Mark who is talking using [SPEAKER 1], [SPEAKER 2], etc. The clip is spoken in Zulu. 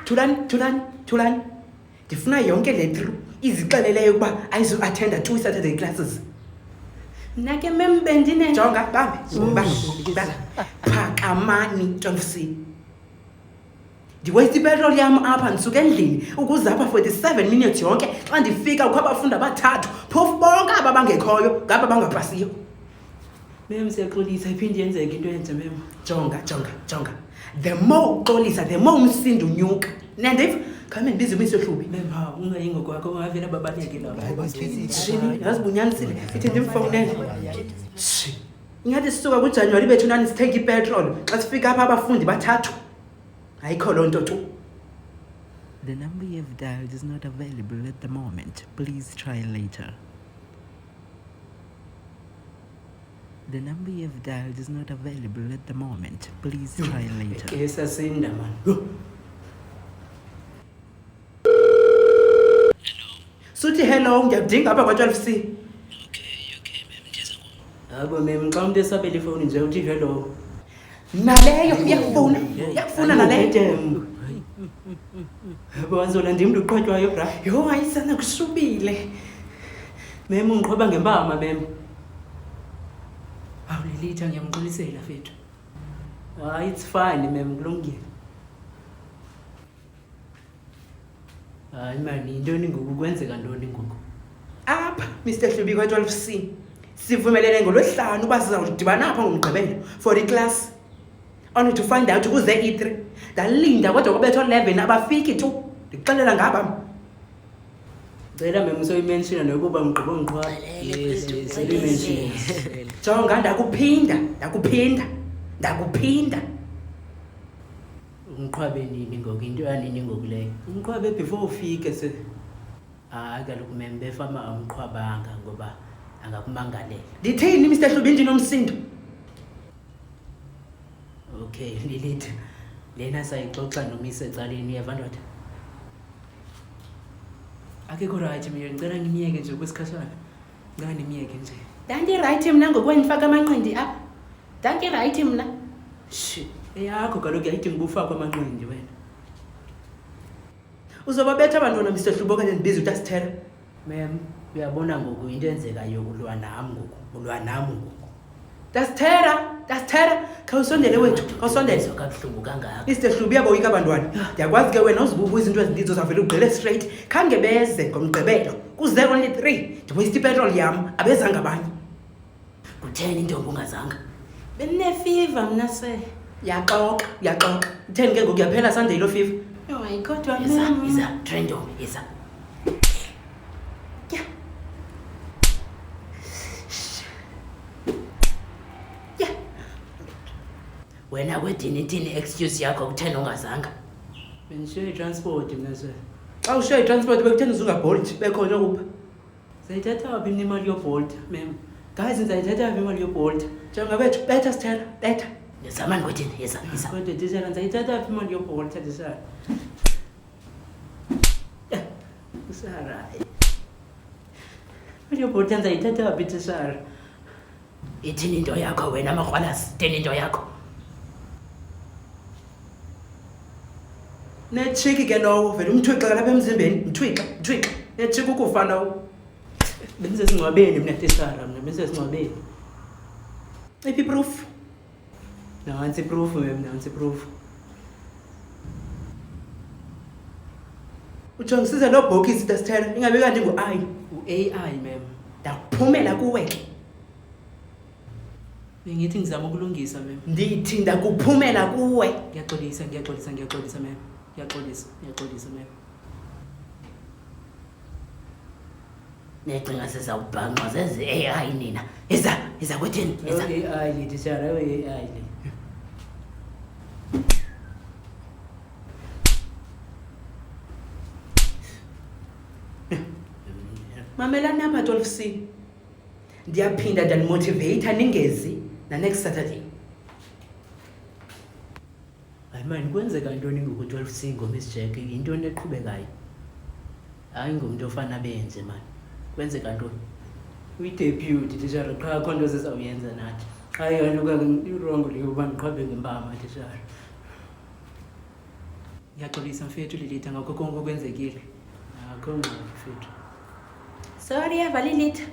[SPEAKER 1] Thulani. Ndifuna yonke le through izixeleleyo ukuba ayizo-attenda 2 Saturday classes. Mna ke mem bendine jonga bambe phakamani 12C. Ndiwaste ipetrol yam apha ndisuke endlini ukuze apha 47 minutes yonke xa ndifika kukho abafundi abathathu phofu bonke aba bangekhoyo ngaba bangapasiyo. Mem siyaxolisa iphinde yenzeke into enje mem. Jonga. The more uxolisa the more umsindo unyuka. Nandiva khame ndibize uMsihlubi. Mem ha ungayingo kwakho ungavela babaleke lapha. Yazibunyanisile ithi ndimfowunele. Ingathi sisuka kuJanuary bethu nani sithenga ipetrol xa sifika apha abafundi bathathu. Ayikho lonto tu.
[SPEAKER 2] The number you have dialed is not available at the moment. Please try later. The number you have dialed is not available at the moment. Please try later.
[SPEAKER 1] Ke sasinda man. Suthi hello ngiyadinga apha kwa12C.
[SPEAKER 3] Okay mem ndiza ku.
[SPEAKER 1] Yabo mem xa umuntu esabela ifoni nje uthi hello. Naleyo yakufuna naleyo. Yabo wazona ndim uqhwatywayo bra. Yo ayisana kushubile. Mem ungiqhoba ngempama mem. Awulilitha ngiyamxolisela fethu. It's fine mem kulungile. Hayi mani intoni ngoku kwenzeka ntoni ngoku? Apha Mr. Hlubi kwa12C. Sivumelene ngolwesihlanu uba sizawudibana apha ngomgqibelo for iclass. Only to find out kuze E3. Ndalinda kodwa kubetho 11 abafiki tu. Ndixelela ngaba. Cela mem usoyimention nokuba mgqibo ngiqhwa. Yes, seyimention. Jonga ndakuphinda. Ungiqhwabe nini ngoku into yanini ngoku leyo? Ungiqhwabe before ufike se. Hayi kaloku mem befama amqhwabanga ngoba angakumangalela. Ndithini Mr. Hlubi ndinomsindo? Okay, Lilith. Lena sayixoxa nomise ecaleni uyeva ndoda. Akekho right mina ngicela ngimiyeke nje kwesikhashana. Ngani nimiyeke nje. Danti right mina ngokwendifaka amanqindi apha. Danti right mina. Eyakho kaloku yayidinga ubufakwa amanqindi wena. Uzobabetha abantwana Mr. Hlubi okanye ndibiza uTasithera. Mem, uyabona ngoku into enzekayo ulwa nami ngoku. Tasithera, khawusondele wethu, khawusondele. Kabuhlungu kangaka. Mr. Hlubi uyaboyika abantwana. Ndiyakwazi ke wena uzibubu izinto ezininzi uzavela ugqele straight. Khange beze ngomgqibelo. Kuze only 3. Ndiwaste ipetrol yam abezanga abanye. Kutheni intombi ungazanga? Benine-fever mna se. Yaxoxa. Utheni ke ngoku yaphela Sunday lo fever? Hayi kodwa
[SPEAKER 3] Iza trendo iza. Wena kwedini excuse yakho kutheni ungazanga?
[SPEAKER 1] Bendishiye transport mina se. Xa ushiye transport bekutheni uzungaBolt bekhona kupha. Sayithatha waphi imali yoBolt mem? Guys nizayithatha waphi imali yoBolt? Jonga bethu betha Sithera, betha.
[SPEAKER 3] Nezamani kwedini iza.
[SPEAKER 1] Kodwa tisela nizayithatha waphi imali yoBolt tisela. Usara. Imali yoBolt nizayithatha waphi tisela.
[SPEAKER 3] Ithini into yakho wena makrwalasi? Ithini into yakho?
[SPEAKER 1] Netshiki ke lowo vele umthwixa lapha emzimbeni, mthwixa. Netshiki ukufa lowo. Bendisesingcwabeni mina tisara mina bendisesingcwabeni. Iphi proof? Nansi proof mem, nansi proof. Ujonga size lo bhokisi Tasithera ingabe kanti ngu-I, u-AI mem. Ndakuphumela kuwe ke. Bengithi ngizama ukulungisa mem. Ndithi ndakuphumela kuwe. Ngiyaxolisa mem. Ngiyaxolisa mem.
[SPEAKER 3] Necinga sizawubhanqa zeze AI nina. Iza kwethini? Iza.
[SPEAKER 1] AI lithi shara AI le. Mamelani apha 12C. Ndiyaphinda ndimotivate ningezi na next Saturday. Hayi man kwenzeka intoni ngoku 12C ngoMiss Jack intoni eqhubekayo? Hayi ngomuntu ofana benze man. Kwenzeka ntoni? Uyi-debut tishara qha akho nto sizawuyenza nathi. Hayi yona wrong leyo uba ndiqhwabe ngempama tishara. Ndiyaxolisa mfethu Lilitha ngakho konke okwenzekile. Akho ngxaki mfethu.
[SPEAKER 3] Sorry, Avalilita.